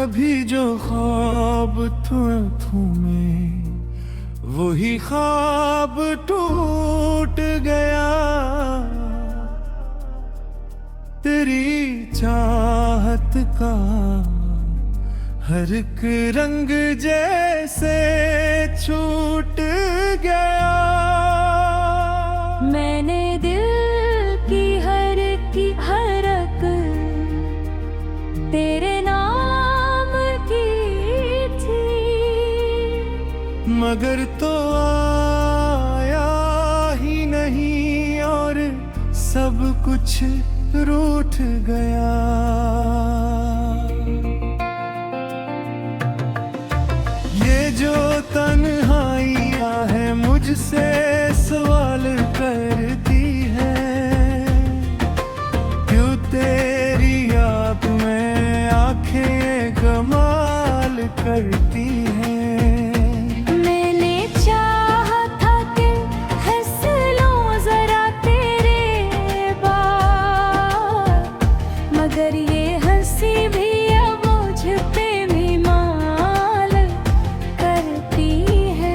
कभी जो ख्वाब तुम्हें वही ख्वाब टूट गया। तेरी चाहत का हर एक रंग जैसे छूट गया। मैंने दिल की हर की हरक तेरे नाम की थी, मगर तो आया ही नहीं और सब कुछ रूठ गया। ये जो तन्हाइयाँ है मुझसे सवाल करती है, क्यों तेरी याद में आंखें कमाल करती हैं। मैंने चाहा था कि हंस लूं जरा तेरे बाद, मगर ये हंसी भी अब मुझ पे भी माल करती है।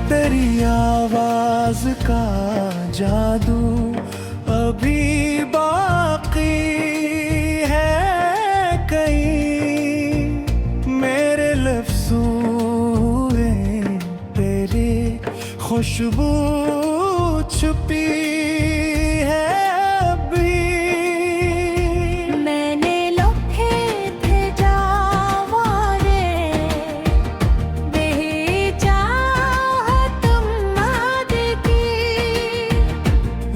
तेरी आवाज का जादू अभी बाकी है कहीं, मेरे लफ्ज़ों में तेरी खुशबू छुपी है अभी। मैंने लोहे थे जावारे बेचाहत माद की,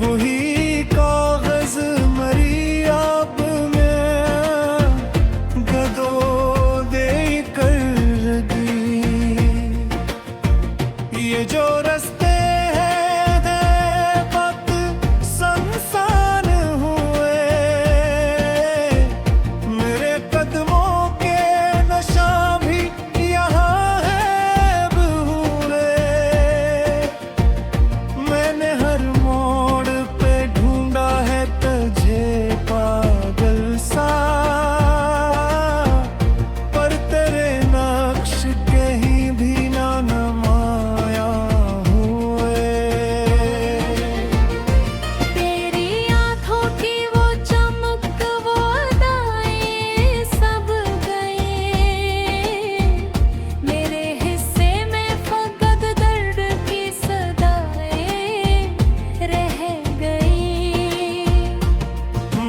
वही कागज मरी अब मैं गदो दे कर दी। ये जो रस्ते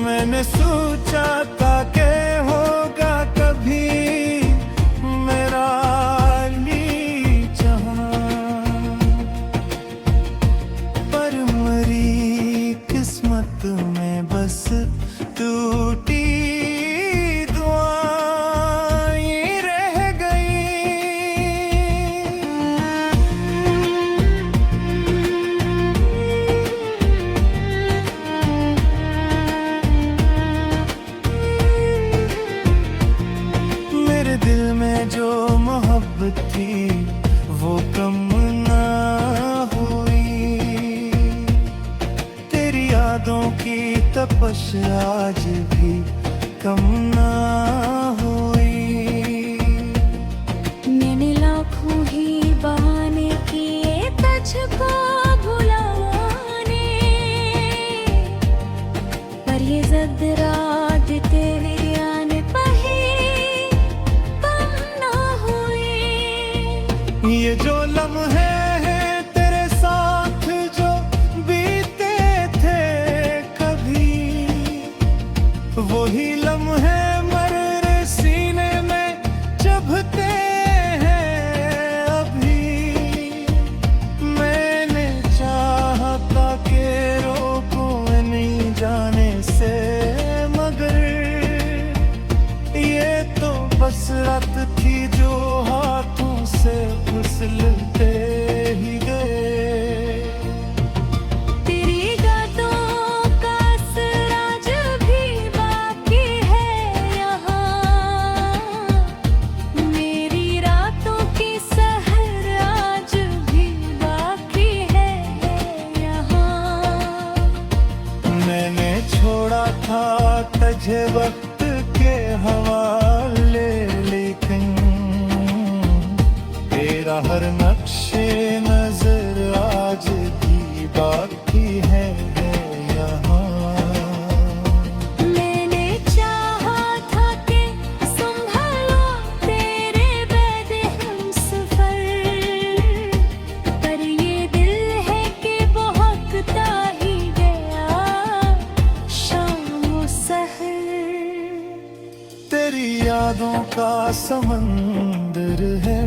मैंने सोचा था कि होगा कभी मेरा अली जहां, पर मरी किस्मत में बस टूटी दुआएं रह गई। दिल में जो मोहब्बत थी वो कम ना हुई, तेरी यादों की तपश आज भी कम ना हुई। मैंने लाखों ही बहाने किए तुझको भुलाने, पर ये ज़द रात तेरे आने पर ही कम ना हुई। ये जो लम्हे हैं तेरे साथ जो बीते थे कभी, वही लम्हे मर्रे सीने में चुभते हैं अभी। मैंने वक्त के हवाले, लेकिन तेरा हर नक्शे नजर आज भी बाकी है यहाँ। मैंने चाहा था कि संभालो तेरे बैद हमसफर, पर ये दिल है कि बहकता ही गया शाम व सहर। तेरी यादों का समंदर है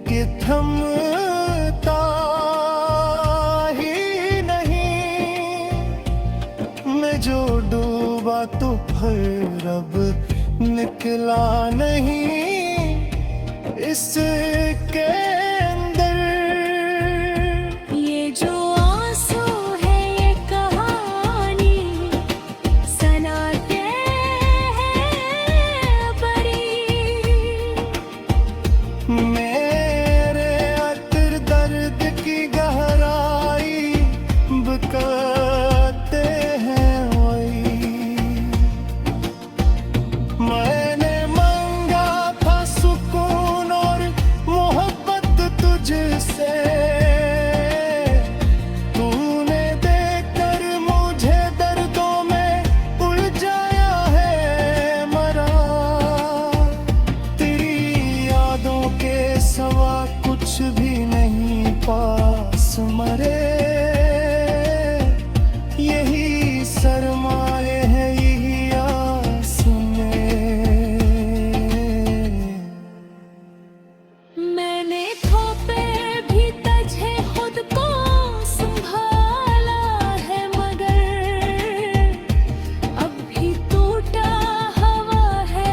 कि थमता ही नहीं, मैं जो डूबा तो फिर अब निकला नहीं इसके अंदर। ये जो आंसू है ये कहानी सनाते हैं बड़ी, मेरे अतर दर्द की गहराई बकाते हैं वही। मैंने मांगा था सुकून और मोहब्बत तुझसे, तूने देकर मुझे दर्दों में उलझाया है मरा। तेरी यादों के सवा कुछ भी नहीं पास मरे, यही सरमाए है यही आस में। मैंने थोपे भी तझे खुद को संभाला है, मगर अब भी टूटा हवा है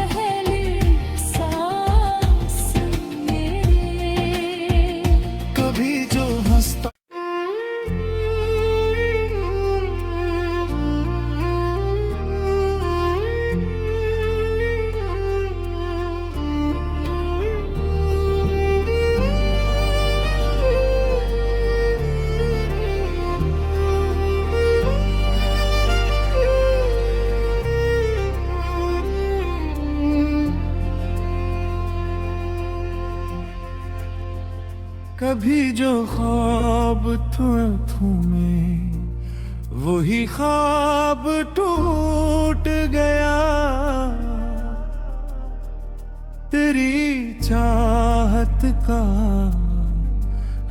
सांस मेरे। कभी जो हंसता कभी जो ख्वाब तुम्हें वही ख्वाब टूट गया। तेरी चाहत का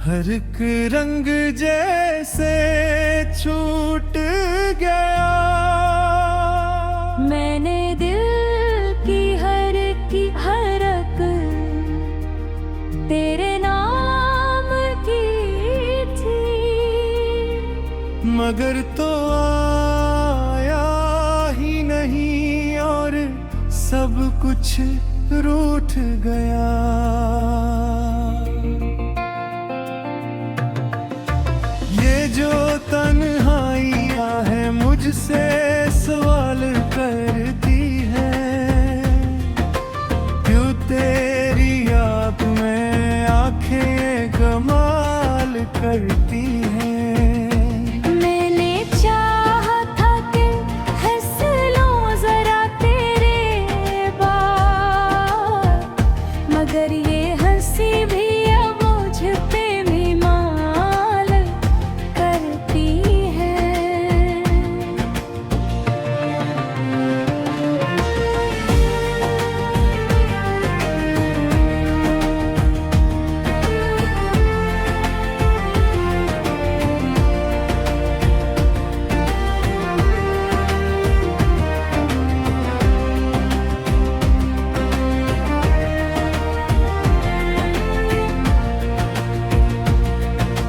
हर एक रंग जैसे छूट गया। मैंने दिल की हर की हरक तेरे नाम की थी, मगर तो आया ही नहीं और सब कुछ रूठ गया। ये जो तन्हाइयाँ है मुझसे सवाल करती है, क्यों तेरी याद में आंखें कमाल करती हैं। मैंने चाहा था कि हंस लूं जरा तेरे बाद, मगर ये हंसी भी अब मुझ पे भी माल करती है।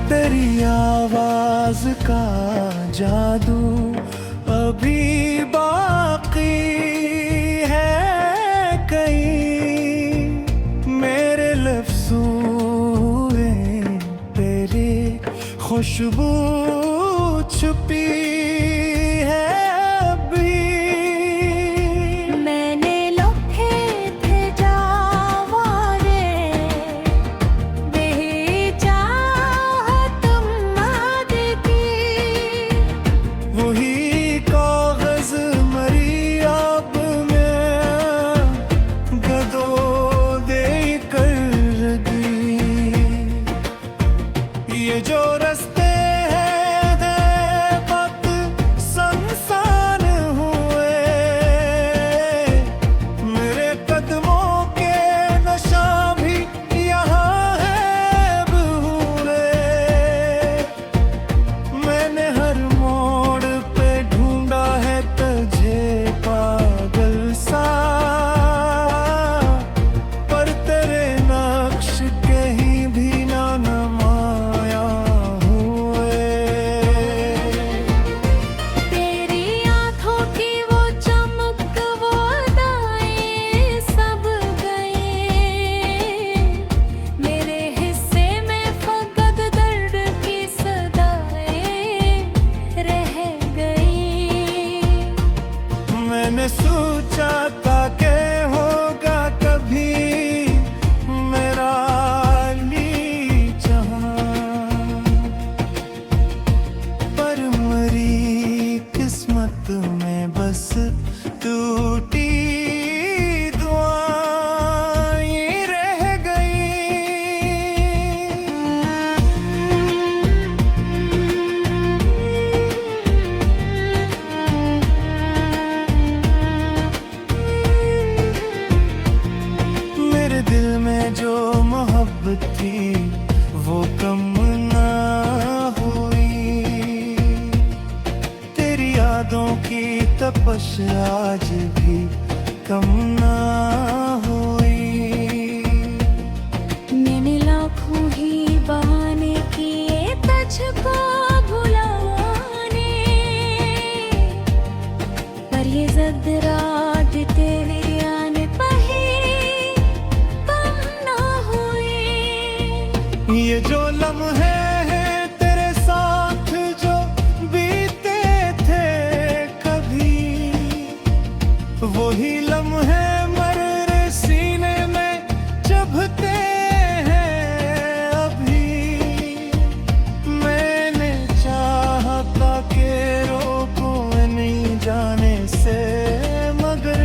तेरी आवाज का जादू अभी बाकी है कहीं, मेरे लफ्ज़ों में तेरी खुशबू छुपी है अभी। मैंने लोहे थे जावारे बेचाहत माद की, वही कागज मरी अब ख्वाहिश आज भी कम ना हुई। मैंने लाखों ही बहाने किए तुझको भुलाने, पर ये जिद रात तेरे आने पर ही कम ना हुई। ये जो लम्हे हैं तेरे साथ जो बीते थे कभी, वही लम्हे मर्रे सीने में चुभते हैं अभी। मैंने चाहा था कि रोकूं नहीं जाने से, मगर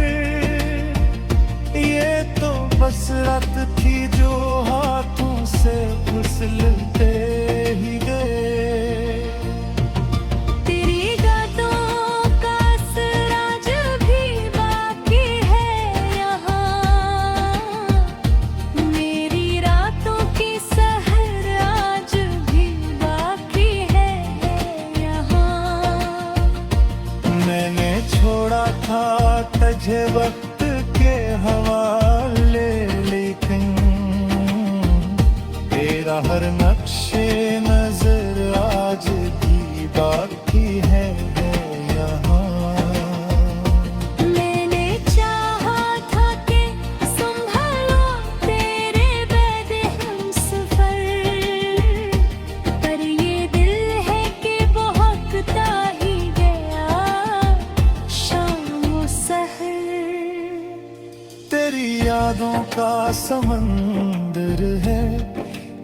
ये तो बस रात थी जो हाथों से फिसलते ही गए। तेरी यादों का असर आज भी बाकी है यहाँ, मेरी रातों की सहर आज भी बाकी है यहाँ। मैंने छोड़ा था तुझे वक्त के हवाले, लेकिन तेरा हर नक्शे नजर आज भी बाकी है यहाँ। मैंने चाहा था कि संभालो तेरे बैद हमसफर, पर ये दिल है कि बहकता ही गया शाम व सहर। तेरी यादों का समंदर है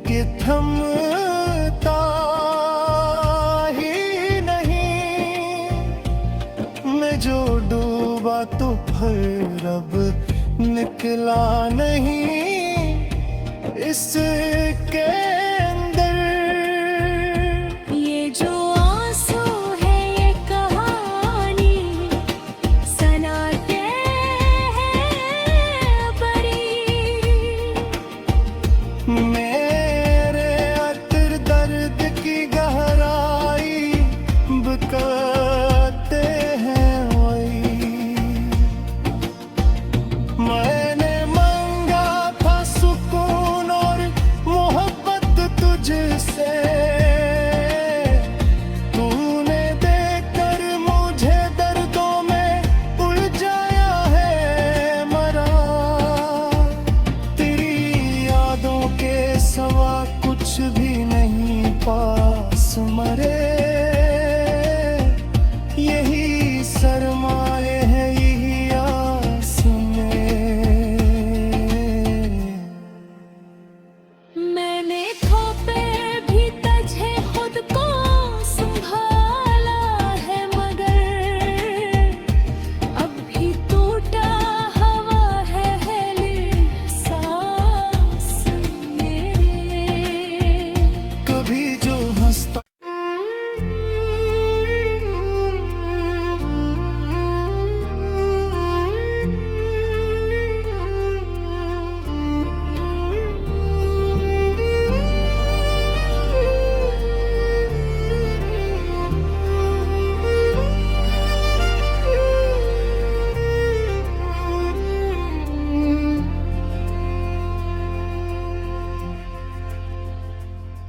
कि थमता ही नहीं। मैं जो डूबा तो फिर अब निकला नहीं इसके अंदर। ये जो आंसू है ये कहानी सनाते हैं बड़ी। मेरे अतर दर्द की गहराई बकाते हैं वही। मैंने मांगा था सुकून और मोहब्बत तुझसे, तूने देकर मुझे दर्दों में उलझाया है मरा। तेरी यादों के सवा कुछ भी नहीं पास मरे, यही सरमाए है यही आस में। मैंने थोपे भी तुझे खुद को संभाला है, मगर अब भी टूटा हवा है सांस मेरे। कभी जो हंसता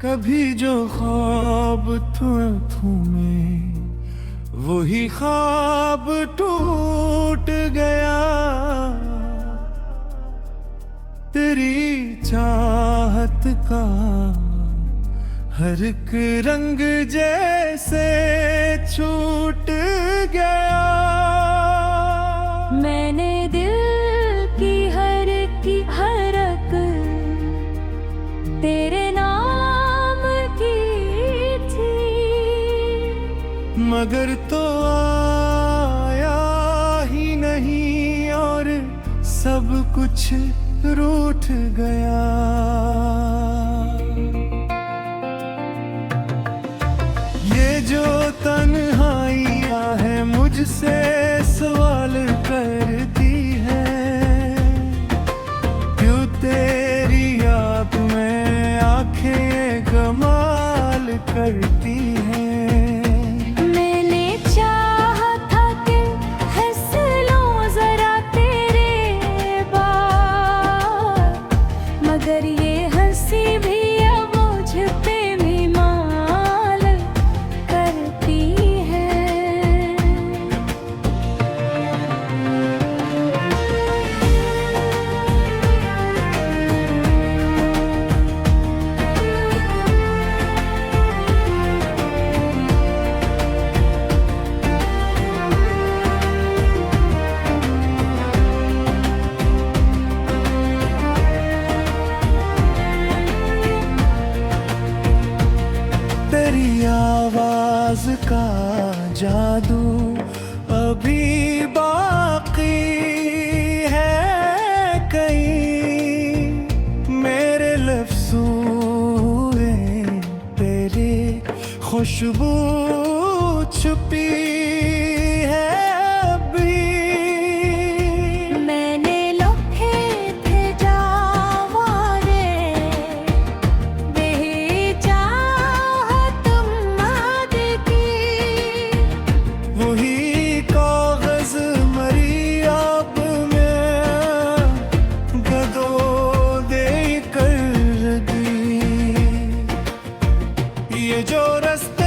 कभी जो ख्वाब में वही ख्वाब टूट गया। तेरी चाहत का हर एक रंग जैसे छूट गया। मैंने दिल की हर की हरक तेरे नाम की थी, मगर तो आया ही नहीं और सब कुछ रूठ गया। ये जो तन्हाइयाँ है मुझसे सवाल करती है, क्यों तेरी याद में आंखें कमाल करती हैं। मैंने चाहा था कि है तेरी आवाज का जादू अभी बाकी है कहीं, मेरे लफ्ज़ों में तेरी खुशबू छुपी है अभी। मैंने लोहे थे जावारे बेचा तुम याद की, वही कागज मरी अब मैं गदो दे कर दी। ये जो रस्ते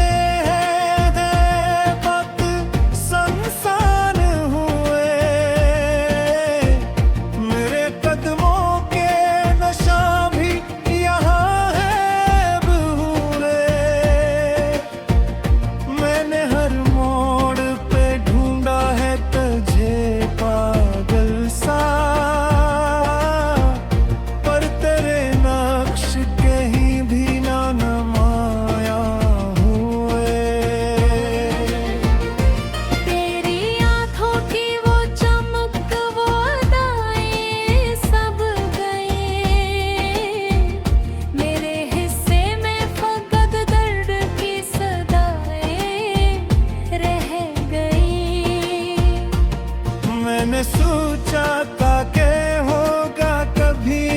मैंने सोचा था कि होगा कभी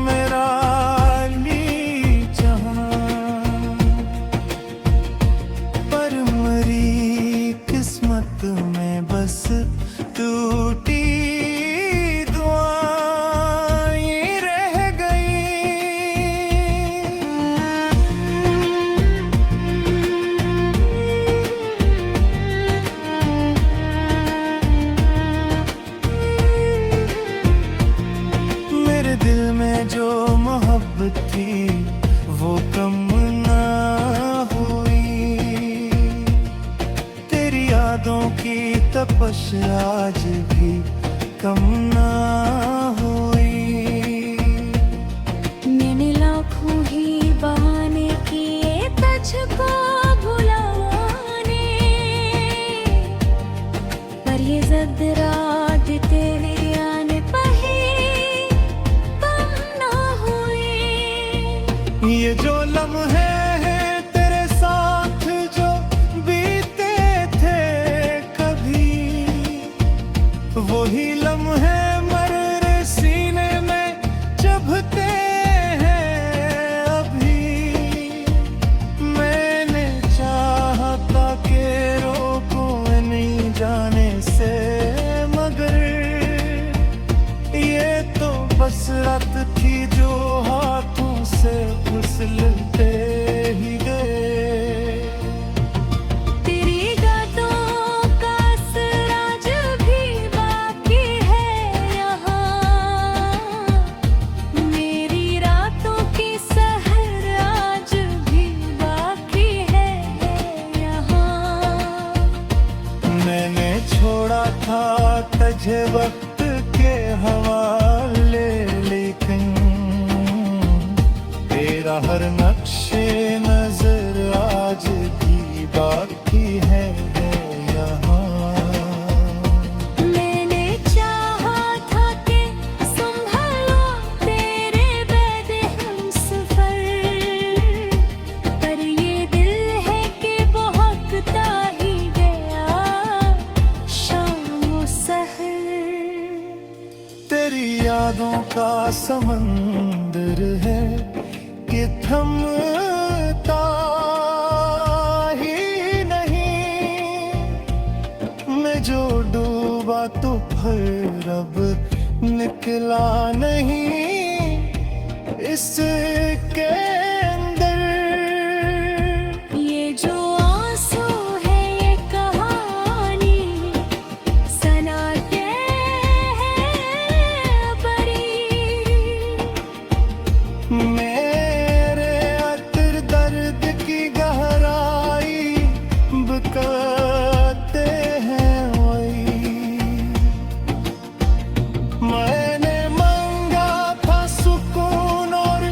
मेरा ली जहां, पर मरी किस्मत में बस टूटी दुआएं रह गई। दिल में जो मोहब्बत थी वो कम ना हुई, तेरी यादों की तपश आज भी कम ना हुई। मैंने लाखों ही बहाने किए तुझको भुलाने, पर ये ज़द रात तेरे आने पे ये जो लम्हे हैं तेरे साथ जो बीते थे कभी, वही लम्हे मर्रे सीने में चुभते हैं अभी। मैंने चाहा था कि रोको नहीं जाने से, मगर ये तो बस रात थी जो हाथों से फिसलते ही गए। तेरी गातों का असर आज भी बाकी है यहाँ, मेरी रातों की सहर आज भी बाकी है यहाँ। मैंने छोड़ा था तुझे वक्त के हवाले, लेकिन तेरा हर नक्शे नजर आज भी बाकी है यहाँ। मैंने चाहा था कि संभालो तेरे बैद हमसफर, पर ये दिल है कि बहकता ही गया शाम सहर। तेरी यादों का समंदर है कि थमता ही नहीं, मैं जो डूबा तो फिर अब निकला नहीं इसके अंदर। ये जो आंसू है ये कहानी सनाते हैं परी, मेरे अतर दर्द की गहराई बकाते हैं वही। मैंने मांगा था सुकून और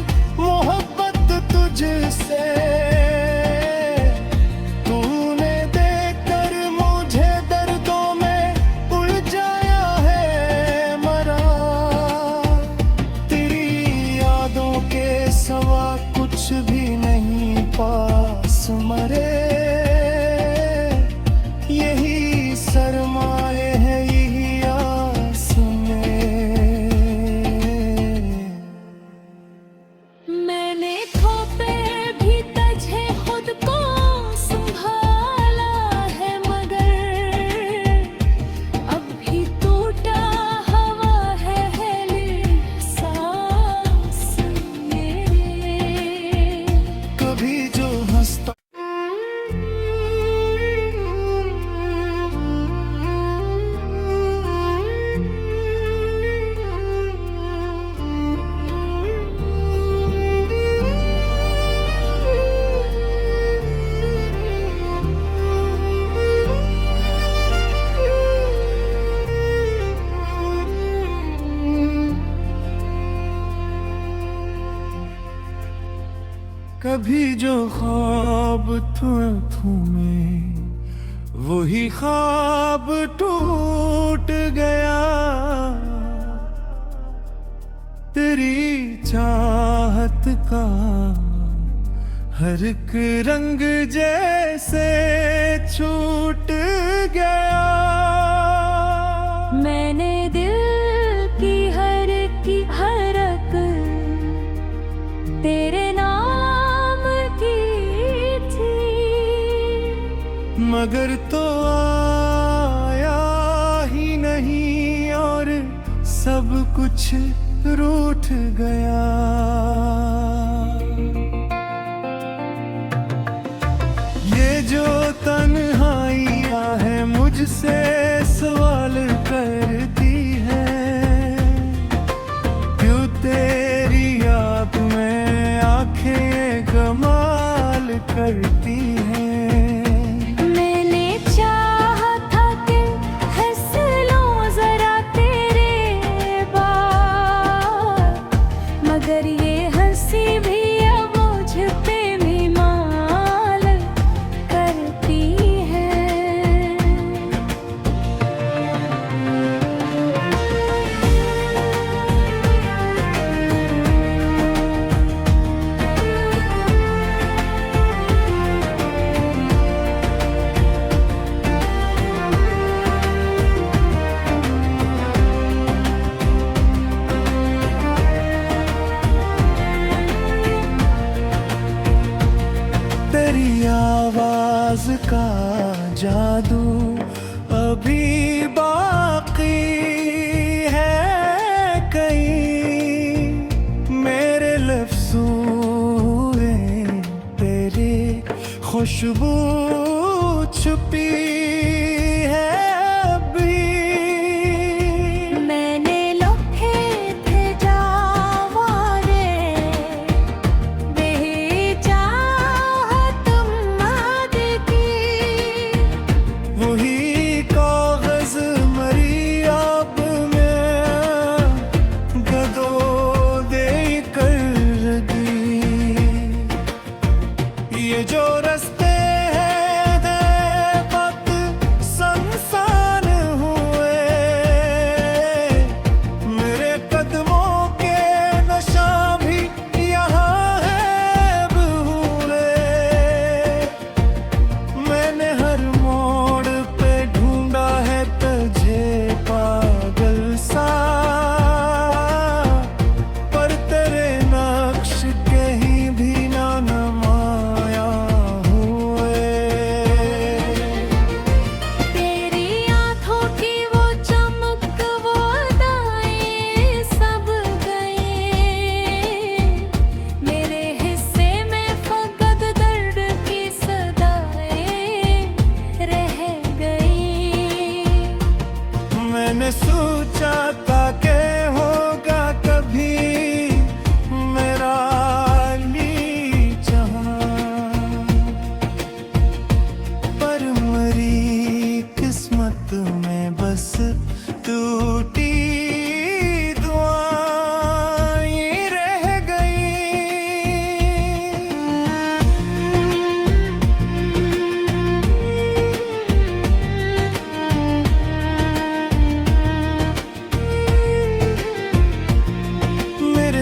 कभी जो ख्वाब में वही ख्वाब टूट गया। तेरी चाहत का हर एक रंग जैसे छूट गया। मैंने दिल की हरक तेरे नाम की थी, मगर तो आया ही नहीं और सब कुछ रूठ गया। ये जो तन्हाइयाँ है मुझसे सवाल करती है, क्यों तेरी याद में आंखें कमाल करती हैं। मैंने चाहा था कि हंस लूं जरा तेरे बाद, मगर ये हंसी भी अब मुझ पे भी माल करती है। तेरी आवाज का जादू अभी बाकी है कहीं, मेरे लफ्ज़ों में तेरी खुशबू छुपी है अभी। मैंने लोहे थे जावारे बेचाहत माद की, वही कागज मरी अब में गदो दे कर दी। ये जो रस्ते मैंने सोचा था कि होगा कभी मेरा ली जहां, पर मरी किस्मत में बस टूटी दुआएं रह गई।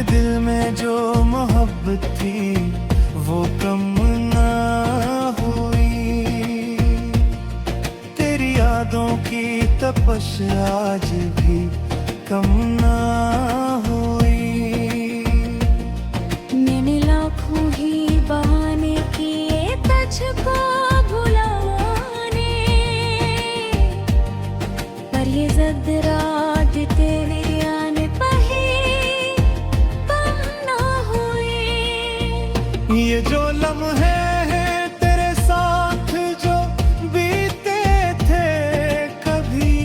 दिल में जो मोहब्बत थी वो कम ना हुई, तेरी यादों की तपश आज भी कम ना हुई। मैंने लाखों ही बहाने किए तुझको भुलाने, पर ये ज़द रात तेरे आने पे ये जो लम्हे हैं तेरे साथ जो बीते थे कभी,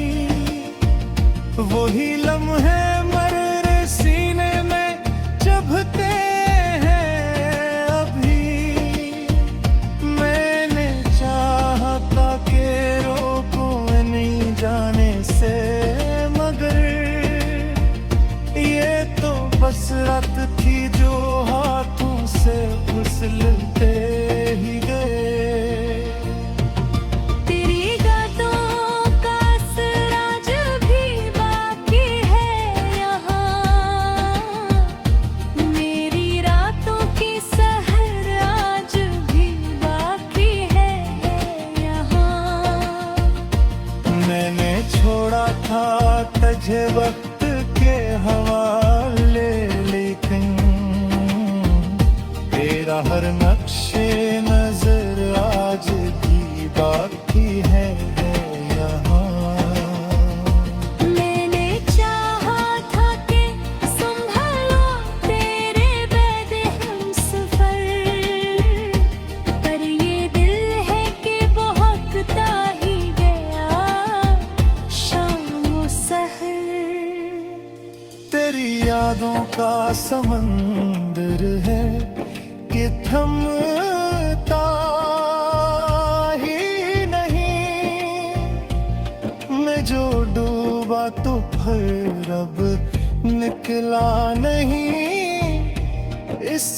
वही लम्हे मर्रे सीने में चुभते हैं अभी। मैंने वक्त के हवाले, लेकिन तेरा हर नक्शे नजर आज भी बाकी है यहाँ। मैंने चाहा था कि संभालो तेरे बैद हमसफर, पर ये दिल है कि बहकता ही गया शाम सहर। तेरी यादों का समंदर है कि थमता ही नहीं, मैं जो डूबा तो फिर अब निकला नहीं। इस